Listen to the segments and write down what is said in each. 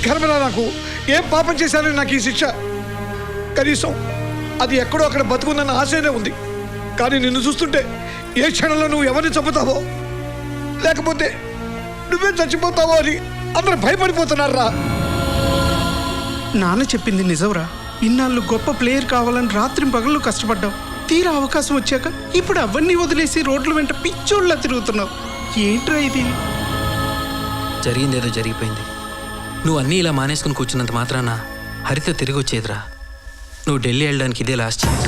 కర్మరా నాకు. ఏం పాపం చేశానని నాకు ఈ శిక్ష? కనీసం అది ఎక్కడో అక్కడ బతుకుందన్న ఆశనే ఉంది. కానీ నిన్ను చూస్తుంటే ఏ క్షణంలో నువ్వు ఎవరిని చంపుతావో లేకపోతే నువ్వే చచ్చిపోతావో అని అందరూ భయపడిపోతున్నారా. నాన్న చెప్పింది నిజంరా. ఇన్నాళ్ళు గొప్ప ప్లేయర్ కావాలని రాత్రి పగళ్ళు కష్టపడ్డావు. తీరా అవకాశం వచ్చాక ఇప్పుడు అవన్నీ వదిలేసి రోడ్ల వెంట పిచ్చోళ్ళ తిరుగుతున్నావు. ఏంట్రా ఇది? జరిగిందేదో జరిగిపోయింది. నువ్వు అన్నీ ఇలా మానేసుకుని కూర్చున్నంత మాత్రాన హరిత తిరిగి వచ్చేదిరా. నువ్వు ఢిల్లీ వెళ్ళడానికి ఇదే లాస్ట్ ఛాన్స్.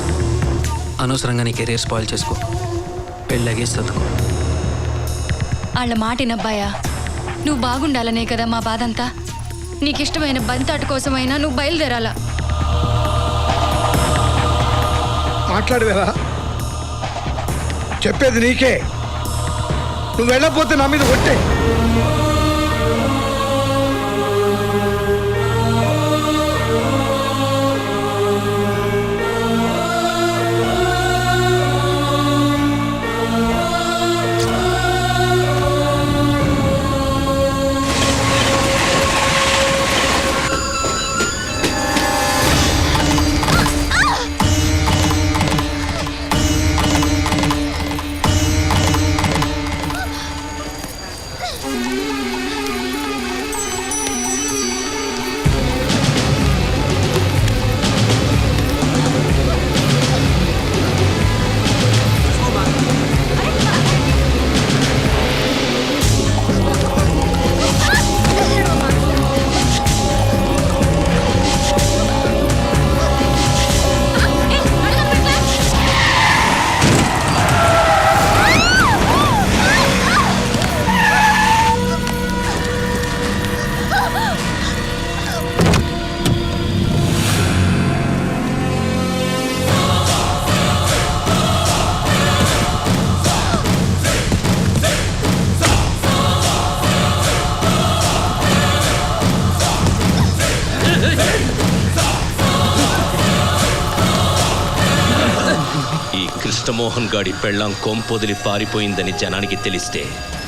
అనవసరంగా నీ కెరీర్ స్పాయిల్ చేసుకో. పెళ్ళగే చదువుకో. వాళ్ళ మాటినబ్బాయా, నువ్వు బాగుండాలనే కదా మా బాధంతా. నీకిష్టమైన బంతాటు కోసమైనా నువ్వు బయలుదేరాలా. మాట్లాడవేరా? చెప్పేది నీకే. నువ్వు వెళ్ళకపోతే నా మీద కొట్టే. కృష్ణమోహన్ గాడి పెళ్ళాం కొంపొదిలి పారిపోయిందని జనానికి తెలిస్తే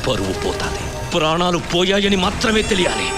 పరువు పోతాది. ప్రాణాలు పోయాయని మాత్రమే తెలియాలి.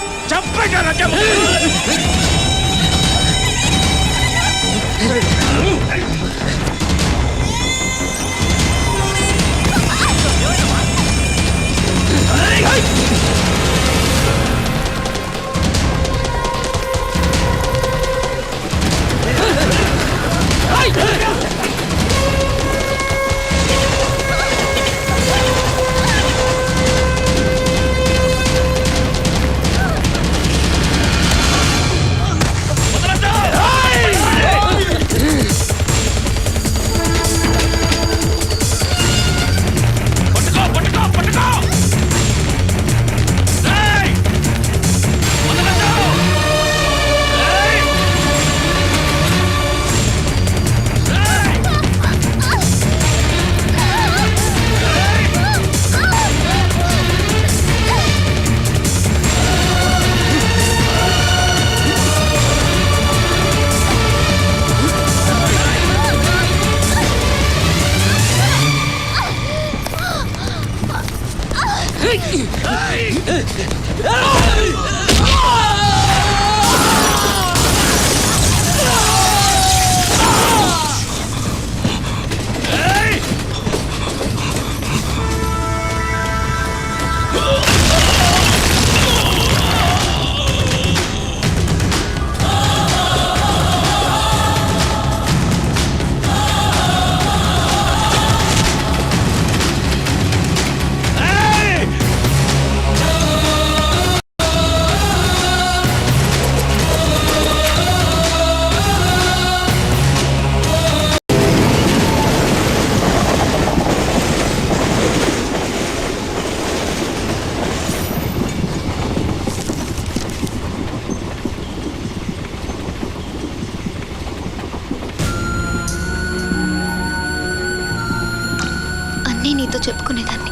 నీతో చెప్పుకునేదాన్ని,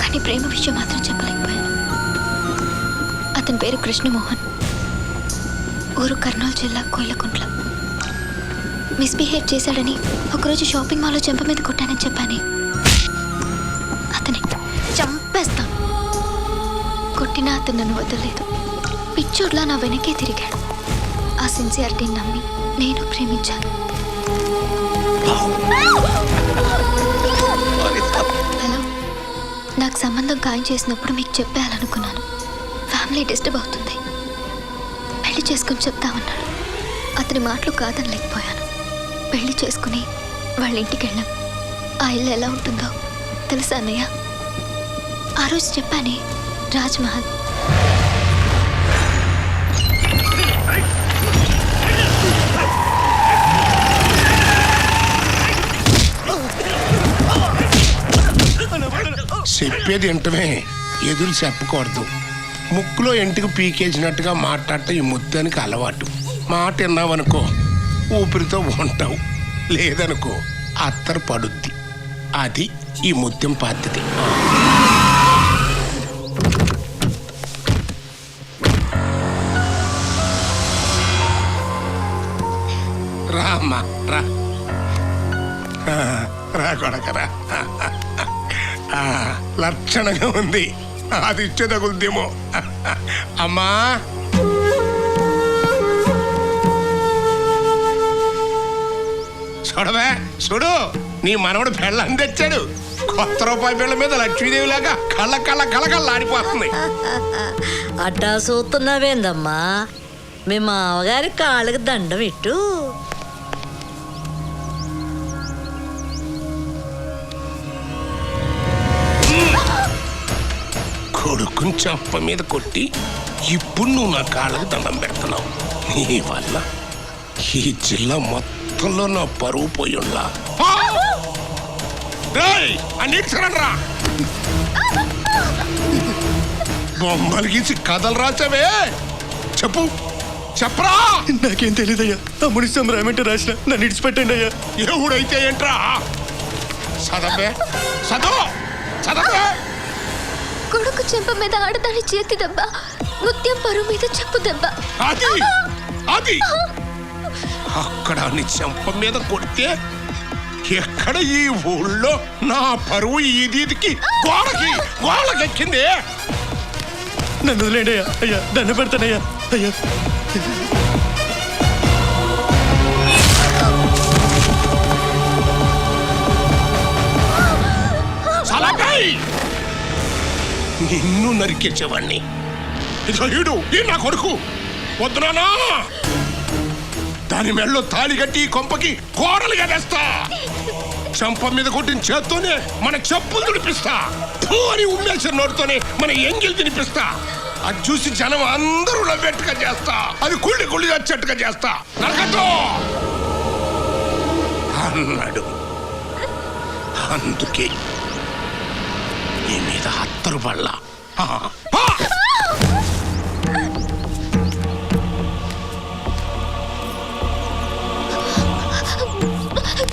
కానీ ప్రేమ విషయం మాత్రం చెప్పలేకపోయాను. అతని పేరు కృష్ణమోహన్, ఊరు కర్నూలు జిల్లా కోయిలకుంట్ల. మిస్బిహేవ్ చేశాడని ఒకరోజు షాపింగ్ మాల్లో చెంప మీద కొట్టానని చెప్పానే, అతనే. చంపేస్తాను. కొట్టినా అతను నన్ను వదలలేదు. పిచ్చోడ్లా నా వెనకే తిరిగాడు. ఆ సిన్సియారిటీని నమ్మి నేను ప్రేమించాను. హలో, నాకు సంబంధం ఖాయం చేసినప్పుడు మీకు చెప్పేయాలనుకున్నాను. ఫ్యామిలీ డిస్టర్బ్ అవుతుంది, పెళ్లి చేసుకుని చెప్తామన్నాడు. అతని మాటలు కాదనలేకపోయాను. పెళ్లి చేసుకుని వాళ్ళ ఇంటికి వెళ్ళాం. ఆ ఇల్లు ఎలా ఉంటుందో తెలుసా అన్నయ్య? ఆ రోజు చెప్పానే, రాజ్మహల్. చెప్పేది వింటమే, ఎదురు చెప్పకూడదు. ముక్కులో ఎంటికి పీకేసినట్టుగా మాట్లాడటం ఈ ముత్యానికి అలవాటు. మాట విన్నావనుకో ఊపిరితో ఉంటావు, లేదనుకో అత్తరు పడుద్ది. అది ఈ ముత్యం పద్ధతి. రా అమ్మా రా, రా కొడకరా. లక్షణంగా ఉంది, అది ఇచ్చే తగులుదేమో. అమ్మా చూడవే, చూడు నీ మనవడు పెళ్ళని తెచ్చాడు. కొత్త రూపాయి బిళ్ళ మీద లక్ష్మీదేవి లాగా కళ్ళ కళ్ళ కళ్ళకల్లాడిపోతుంది. అట్టా చూస్తున్నావేందమ్మా? మీ మామగారి కాళ్ళకి దండం ఇట్టు. కొడుకుని చెప్ప మీద కొట్టి ఇప్పుడు నువ్వు నా కాళ్ళకి దండం పెడుతున్నావు. నీ వల్ల ఈ జిల్లా మొత్తంలో నా పరువు పోయుండా. అన్నిటిరా బొమ్మలు గీసి కథలు రాసావే, చెప్పు చెప్పరా. నాకేం తెలియదయ్యా. తమ్ముడి సమరామంటే రాసిన, నన్ను ఇడిచిపెట్టండి అయ్యా. ఎవడైతే ఏంట్రా, చదవే చదవ చదవే. కొడుకు చెంప మీద ఆడదాని చేతి దెబ్బ, ముత్యం పరువు మీద చెప్పు దెబ్బ. అది అది అక్కడ నీ చెంప మీద కొడితే ఎక్కడ ఈ ఊళ్ళో నా పరువు ఈదీదికి గోడకెక్కింది. నన్ను వదిలేండి అయ్యా. అయ్యా దండ పెడతానయ్యా. అయ్యా నిన్ను నరికేసేవాణ్ణి. ఇడు ఈ నా కొడుకు వద్దునా, దాని మెళ్ళో తాళి కట్టి కొంపకి కోడలుగా వేస్తా. చంప మీద కొట్టిన చేత్తోనే మన చెప్పులు తుడిపిస్తా. ఫూ అని ఉమ్మేసిన నోటితోనే మన ఎంగిల్ తినిపిస్తా. అది చూసి జనం అందరూ నవ్వేట్టుగా చేస్తా. అది కుళ్ళి కుళ్ళి వచ్చేట్టుగా చేస్తా. నరకతో అన్నాడు. అందుకే నీ మీద హత్తరు పళ్ళ.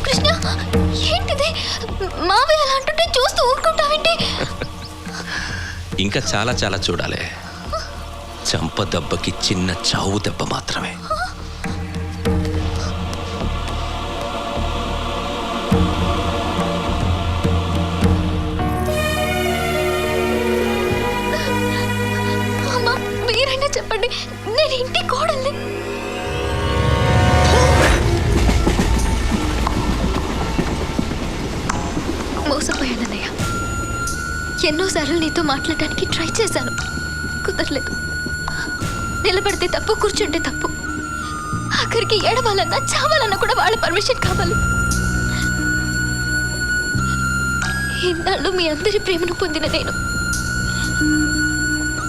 కృష్ణ, ఏంటిది? మావయ్య అలా అంటుంటే చూస్తూ ఊరుకుంటావేంటి? ఇంకా చాలా చాలా చూడాలి. చంప దెబ్బకి చిన్న చావు దెబ్బ మాత్రమే. అమ్మా, మీరైనా చెప్పండి, నేను ఇంటి కోడల్ని. మోసపోయానన్నయ్య. ఎన్నోసార్లు నీతో మాట్లాడడానికి ట్రై చేశాను, కుదరలేదు. నిలబడితే తప్పు, కూర్చుంటే తప్పు. ఆఖరికి ఏడవాలన్నా చావాలన్నా కూడా వాళ్ళ పర్మిషన్ కావాలి. ఇన్నాళ్ళు మీ అందరి ప్రేమను పొందిన నేను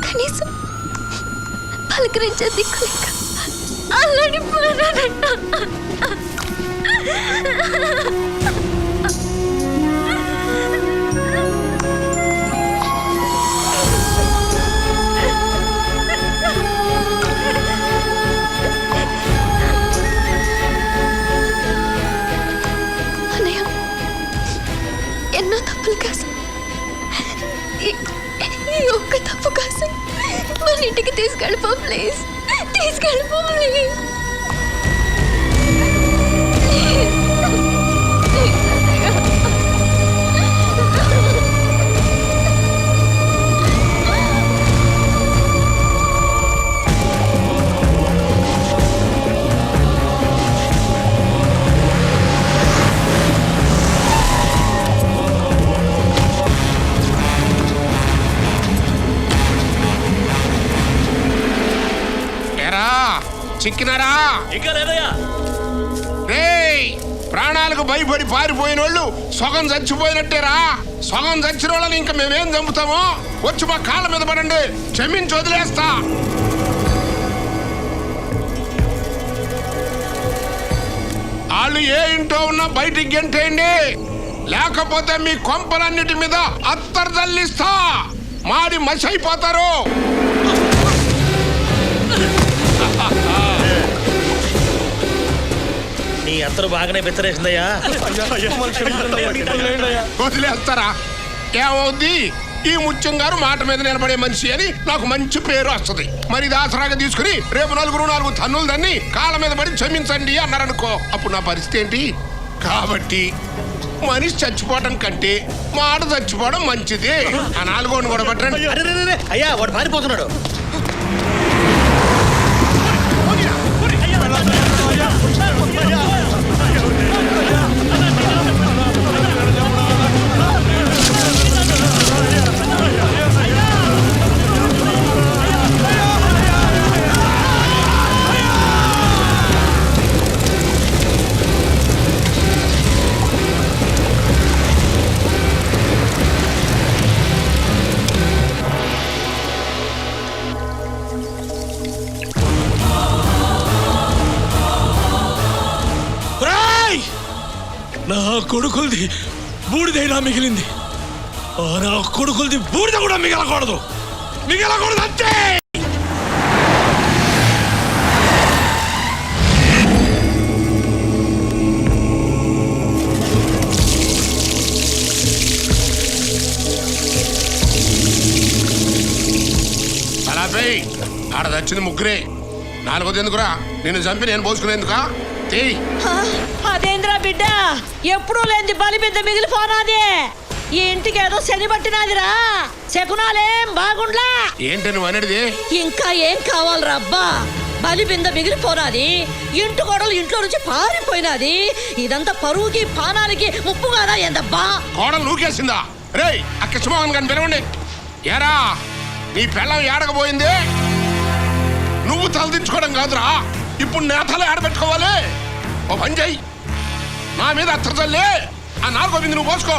కనీసం పలకరించే దిక్కు లేక అల్లాడిపోయానన్నా. ఎన్నో తప్పులు కాదు, ఈ ఒక్క తప్పు కాదు. మన ఇంటికి తీసుకెళ్ళిపో ప్లీజ్, తీసుకెళ్ళిపో ప్లీజ్. చిక్కినారా? ఇంకా లేదయ్యా. రేయ్, ప్రాణాలకు భయపడి పారిపోయిన వాళ్ళు సగం చచ్చిపోయినట్టేరా. సగం చచ్చిన వాళ్ళని ఇంకా మేమేం చంపుతామో? వచ్చి మా కాళ్ళ మీద పడండి, క్షమించి వదిలేస్తా. వాళ్ళు ఏ ఇంట్లో ఉన్నా బయటికి గెంటేయండి, లేకపోతే మీ కొంపలన్నిటి మీద అత్తరు తల్లిస్తా. మాడి మసి అయిపోతారు. నీ అత్తరు బాగానే బెత్తరేసిందయ్యా. వదిలేస్తారా? ఏమవుద్ది? ఈ ముత్యం గారు మాట మీద నిలబడే మనిషి అని నాకు మంచి పేరు వస్తుంది. మరి ఇది ఆసరాగా తీసుకుని రేపు నాలుగు తన్నులు దాన్ని కాళ్ళ మీద పడి క్షమించండి అన్నారనుకో, అప్పుడు నా పరిస్థితి ఏంటి? కాబట్టి మనిషి చచ్చిపోవడం కంటే మాట చచ్చిపోవడం మంచిది. ఆ 4 కూడా పట్టండి. అయ్యా వాడు పారిపోతున్నాడు. నా కొడుకులది బూడిదైనా మిగిలింది. నా కొడుకులది బూడిద కూడా మిగలకూడదు అంతే. అలాపై ఆడ దచ్చింది ముగ్గురే, 4వది ఎందుకురా? నిన్ను చంపి నేను పోసుకునేందుకా? అదేంద్రా బిడ్డ, ఎప్పుడూ లేని బలి బిడ్డ మిగిలిపోనాది. ఈ ఇంటికి ఏదో శని పట్టినాదిరా. శకునాలేం బాగుండ్లా. ఏంటి నువ్వు అనేది? ఇంకా ఏం కావాలరా అబ్బా? బలి బింద మిగిలిపోనాది, ఇంటి గోడలు ఇంట్లో నుంచి పారిపోయినది. ఇదంతా పరువుకి పానానికి ముప్పు కాదా ఏందబ్బా? కోడలు నూకేసిందా? రేయ్, ఆ కృష్ణమోహన్ గారిని పిలవండి. ఏరా, నీ పెళ్ళం ఏడకపోయింది? నువ్వు తలదించుకోవడం కాదురా, ఇప్పుడు నేతలు ఆడబెట్టుకోవాలి. ఓ పని చెయ్యి, నా మీద అత్తర్జల్లే ఆ 4వ బిందు నువ్వు పోసుకో.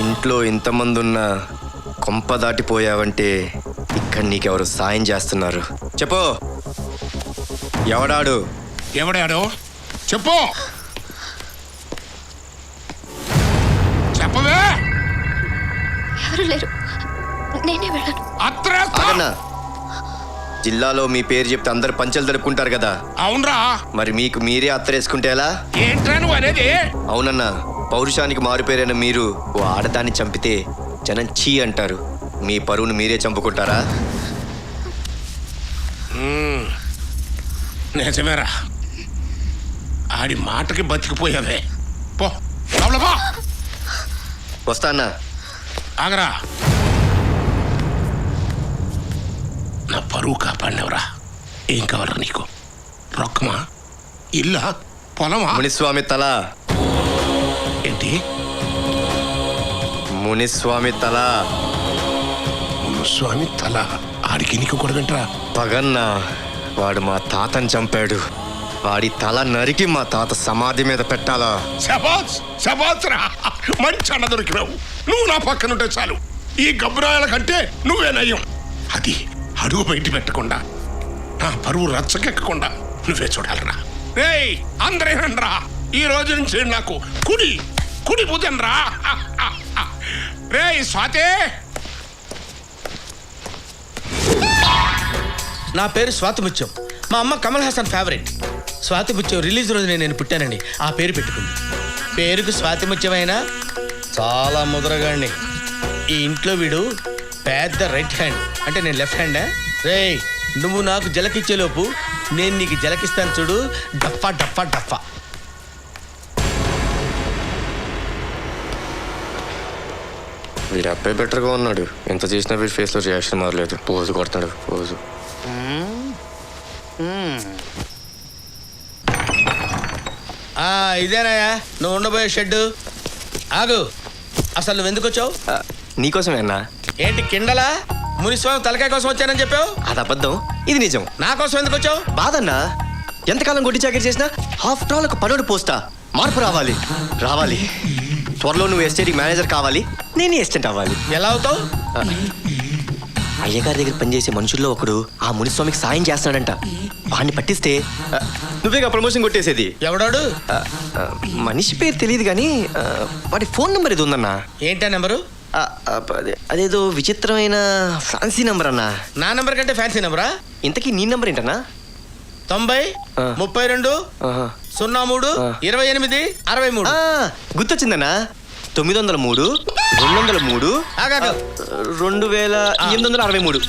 ఇంట్లో ఇంతమంది ఉన్నా కొంప దాటిపోయావంటే ఇక్కడ నీకెవరు సాయం చేస్తున్నారు? చెప్పు, ఎవడాడు? ఎవడాడు? చెప్పు, చెప్పవే. ఎవరు లేరు, నేనే వెళ్ళను. ఆగన్నా, జిల్లాలో మీ పేరు చెప్తే అందరు పంచలు తడుపుకుంటారు కదా. అవునరా. మరి మీకు మీరే అత్తరేసుకుంటే ఎలా? ఏంట్రా నువ్వు అనేది? అవునన్నా, పౌరుషానికి మారుపేరైన మీరు ఓ ఆడదాన్ని చంపితే జనం చీ అంటారు. మీ పరువును మీరే చంపుకుంటారా? నిజమేరా, ఆడి మాటకి బతికిపోయావే. పో లోపల పో. వస్తానా? ఆగరా, నా పరువు కాపాడినవరా. ఏం కావాలరా నీకు? రొక్కమా, ఇల్లా, పొలమా? మునిస్వామి తల. ఏంటి? మునిస్వామి తల. మునిస్వామి తల? ఆడికి నీకు కూడా పగన్న వాడు మా తాతని చంపాడు. వాడి తల నరికి మా తాత సమాధి మీద పెట్టాలా? శబాస్ రా, మంచి అన్న దొరికినావు. నువ్వు నా పక్కనుంటే చాలు. ఈ గబ్బురాయల కంటే నువ్వే నయం. అది అడుగు బయట పెట్టకుండా, నా పరువు రచ్చకెక్కకుండా నువ్వే చూడాలరా. రేయ్, అందరేనండ్రా, ఈ రోజు నుంచి నాకు కుడి పూజన్ రా. రేయ్ స్వాతే. నా పేరు స్వాతి ముత్యం. మా అమ్మ కమల్ హాసన్ ఫేవరెట్. స్వాతి ముత్యం రిలీజ్ రోజునే నేను పుట్టానండి. ఆ పేరు పెట్టుకుంది. పేరుకు స్వాతి ముత్యమైనా చాలా ముదరగాండి. ఈ ఇంట్లో వీడు పెద్ద రైట్ హ్యాండ్, అంటే నేను లెఫ్ట్ హ్యాండా? రేయ్, నువ్వు నాకు జలకిచ్చేలోపు నేను నీకు జలకిస్తాను చూడు. డఫా డఫా డఫా. వీడి అబ్బాయి బెటర్గా ఉన్నాడు. ఎంత చేసినా వీడి ఫేస్లో రియాక్షన్ మారలేదు. పోజు కొడుతున్నాడు పోజు. ఇదేనాయా నువ్వు ఉండబోయే షెడ్? ఆగు, అసలు నువ్వు ఎందుకు వచ్చావు? నీకోసమే అన్నా. ఏంటి కిండలా? మునిస్వామి తలకాయ కోసం వచ్చానని చెప్పావు. అది అబద్ధం, ఇది నిజం. నా కోసం ఎందుకు వచ్చావు? బాధన్నా, ఎంతకాలం గొడ్డి చాకరీ చేసినా ఆఫ్టర్ ఆల్ ఒక పనుడు పోస్తా. మార్పు రావాలి రావాలి. త్వరలో నువ్వు ఎస్టేట్ మేనేజర్ కావాలి, నేను ఎస్టేట్ అవ్వాలి. ఎలా అవుతావు? అయ్యగారి దగ్గర పనిచేసే మనుషుల్లో ఒకడు ఆ మునిస్వామికి సాయం చేస్తున్నాడంట. వాడిని పట్టిస్తే నువ్వేగా ప్రమోషన్ కొట్టేసేది. ఎవడాడు? మనిషి పేరు తెలియదు కానీ వాడి ఫోన్ నెంబర్ ఇది ఉందన్నా. ఏంటా నెంబరు? అదేదో విచిత్రమైన ఫ్యాన్సీ నెంబర్ అన్నా. నా నెంబర్ కంటే ఫ్యాన్సీ నెంబరా? ఇంతకీ నీ నెంబర్ ఏంటన్నా? 90 32 03 28 63. గుర్తొచ్చిందన్నా. 903 203 2863.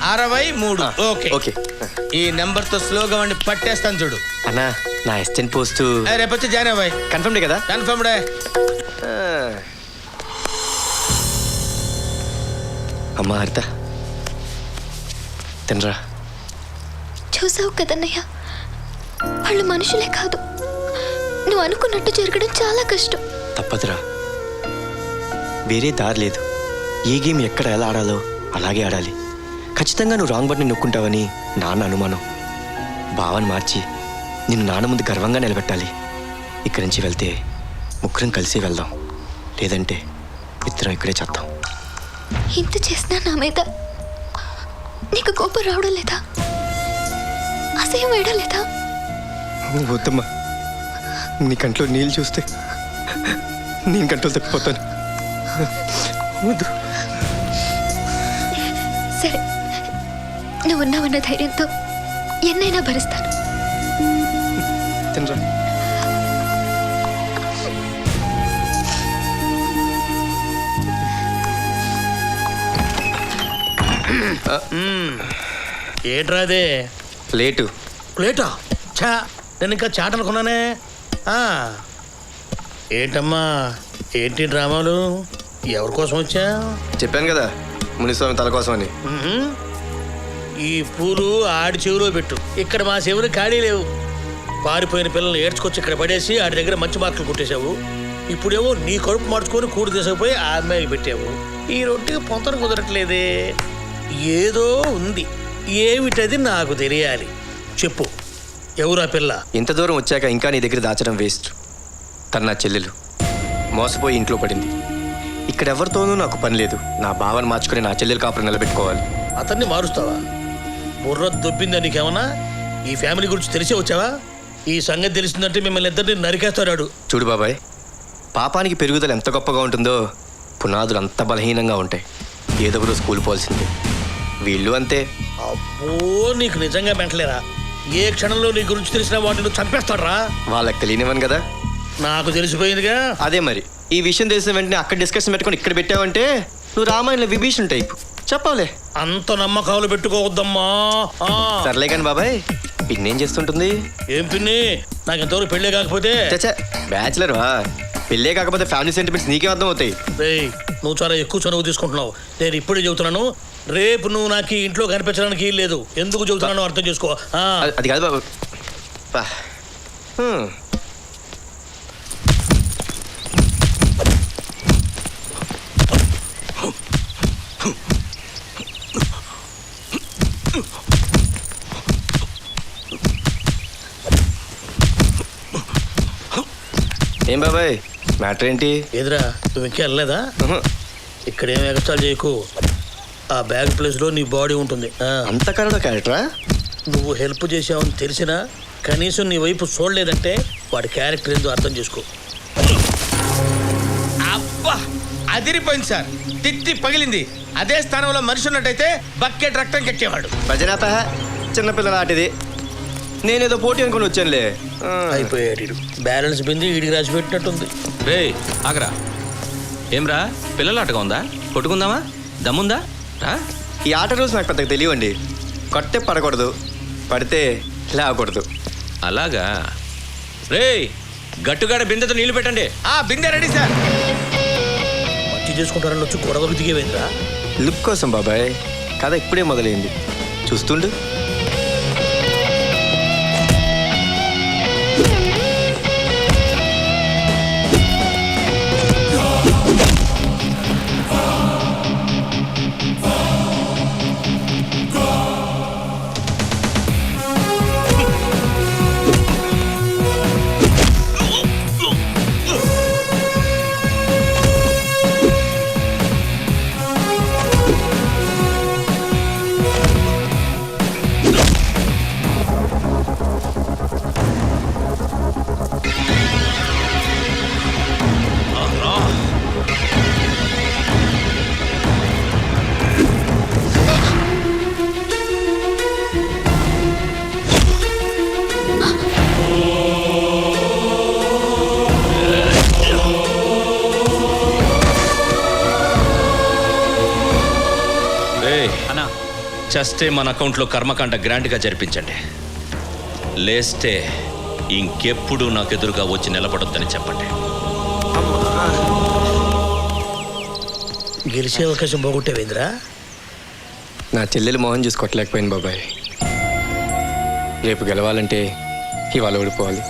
63. ఓకే ఓకే ఈ నెంబర్ తో స్లోగా వాడిని పట్టేస్తాను చూడు. అన్నా నా అసిస్టెంట్ పోస్ట్ రేపు వచ్చి జాయిన్ అవ్వాయి. కన్ఫర్మ్డే కదా? కన్ఫర్మ్డే. అమ్మా హరిత తినరా. చూసావు కదన్నయ్య, వాళ్ళు మనుషులే కాదు. నువ్వు అనుకున్నట్టు జరగడం చాలా కష్టం. తప్పదురా, వేరే దారి లేదు. ఏ గేమ్ ఎక్కడ ఎలా ఆడాలో అలాగే ఆడాలి. ఖచ్చితంగా నువ్వు రాంగ్ బటన్ నొక్కుంటావని నాన్న అనుమానం. భావన మార్చి నిన్ను నాన్న ముందు గర్వంగా నిలబెట్టాలి. ఇక్కడి నుంచి వెళ్తే ముగ్గురం కలిసి వెళ్దాం, లేదంటే ఇద్దరం ఇక్కడే చేద్దాం. ఇంత చేసినా నా మీద నీకు కోపం రావడం లేదా? అసహ్యం వేయడం లేదా? వద్దమ్మా, నీ కంట్లో నీళ్ళు చూస్తే నేను కంట్లో తప్పిపోతాను. వద్దు. సరే, నువ్వు ఉన్నావన్న ధైర్యంతో ఎన్నైనా భరిస్తాను. తినరా. ఏంట్రా అదే? ప్లేటు. ప్లేటా? చా, నేను ఇంకా చాట్ అనుకున్నానే. ఏంటమ్మా, ఏంటి డ్రామాలు? ఎవరి కోసం వచ్చా? చెప్పాను కదా మునిస్వామి తల కోసం అని. ఈ పూలు ఆడి చెవిలో పెట్టు. ఇక్కడ మా చెవులు ఖాళీ లేవు. పారిపోయిన పిల్లల్ని ఏడ్చుకొచ్చి ఇక్కడ పడేసి ఆడి దగ్గర మంచి మార్కులు కొట్టేశావు. ఇప్పుడేమో నీ కడుపు మార్చుకొని కూడి తీసుకుపోయి ఆ అమ్మాయికి పెట్టావు. ఈ రొట్టెకి పొంతన కుదరట్లేదే. ఏదో ఉంది, ఏమిటది నాకు తెలియాలి. చెప్పు, ఎవరా పిల్ల? ఇంత దూరం వచ్చాక ఇంకా నీ దగ్గర దాచడం వేస్ట్. తన నా చెల్లెలు మోసపోయి ఇంట్లో పడింది. ఇక్కడ ఎవరితోనూ నాకు పని లేదు. నా భావన మార్చుకుని నా చెల్లెలు కాపురం నిలబెట్టుకోవాలి. అతన్ని మారుస్తావా? బుర్ర దొబ్బిందా నీకేమన్నా? ఈ ఫ్యామిలీ గురించి తెలిసే వచ్చావా? ఈ సంగతి తెలిసిందంటే మిమ్మల్ని ఇద్దరిని నరికేస్తాడు. చూడు బాబాయ్, పాపానికి పెరుగుదల ఎంత గొప్పగా ఉంటుందో పునాదులు అంత బలహీనంగా ఉంటాయి. ఏదో ఒక రోజు కూలిపోవాల్సిందే. వీళ్ళు అంతే. అబ్బో, నీకు నిజంగా మెంటలేరా? ఏ క్షణంలో నీ గురించి తెలిసిన వాటిని నువ్వు చంపేస్తాడ్రా. వాళ్ళకి తెలియనివ్వను కదా. నాకు తెలిసిపోయిందిగా. అదే మరి, ఈ విషయం తెలిసిన వెంటనే అక్కడ డిస్కషన్ పెట్టుకొని ఇక్కడ పెట్టావంటే నువ్వు రామాయణ విభీషణ్ టైప్. చెప్పాలే. అంత నమ్మకాలు పెట్టుకోవద్దమ్మా. సర్లే కానీ బాబాయ్, పిన్నేం చేస్తుంటుంది? ఏం పిన్ని, నాకు ఎంతవరకు పెళ్ళే కాకపోతే. బ్యాచులర్ వా? పెళ్ళే కాకపోతే ఫ్యామిలీ సెంటిమెంట్స్ నీకే అర్థం అవుతాయి. నువ్వు చాలా ఎక్కువ చనువు తీసుకుంటున్నావు. నేను ఇప్పుడే చెబుతున్నాను, రేపు నువ్వు నాకు ఇంట్లో కనిపించడానికి లేదు. ఎందుకు చెబుతున్నాను అర్థం చేసుకో. అది కాదు బాబు. ఏం బాబాయ్ మ్యాటర్ ఏంటి? ఎదురా, నువ్వు ఇంకా వెళ్ళలేదా? ఇక్కడ ఏం ఎగస్టాల్ చేయకు. ఆ బ్యాగ్ ప్లేస్లో నీ బాడీ ఉంటుంది. అంత కరడా క్యారెక్టరా? నువ్వు హెల్ప్ చేసావని తెలిసినా కనీసం నీ వైపు చూడలేదంటే వాడి క్యారెక్టర్ ఏందో అర్థం చేసుకో. అబ్బా, అదిరిపోయింది సార్. తిట్టి పగిలింది. అదే స్థానంలో మనిషి ఉన్నట్టయితే బకెట్ రక్తం కెక్కేవాడు. భజనాత చిన్నపిల్లల ఆటిది. నేనేదో పోటీ అనుకుని వచ్చానులే. అయిపోయాడు. బ్యాలెన్స్ బింది వీడికి రాసి పెట్టినట్టుంది. రే ఆగరా. ఏమ్రా, పిల్లలాటగా ఉందా? కొట్టుకుందామా? దమ్ముందా? ఈ ఆట రూల్స్ నాకు పెద్దగా తెలియండి. కొట్టే పడకూడదు, పడితే లేవకూడదు. అలాగా? రే, గట్టుగాడ బిందెతో నీళ్లు పెట్టండి. బిందె రెడీ సార్. మంచి చేసుకుంటారని వచ్చి గొడవకు దిగేవేంద్రా? లుక్ కోసం బాబాయ్, కథ ఇప్పుడే మొదలైంది, చూస్తుండు. చస్తే మన అకౌంట్లో కర్మకాండ గ్రాండ్గా జరిపించండి. లేస్తే ఇంకెప్పుడు నాకు ఎదురుగా వచ్చి నిలబడొద్దని చెప్పండి. గెలిచే అవకాశం పోగొట్టేవేంద్రా? నా చెల్లెలు మోహన్ చూసి కొట్టలేకపోయింది బాబాయ్. రేపు గెలవాలంటే ఇవాళ ఓడిపోవాలి.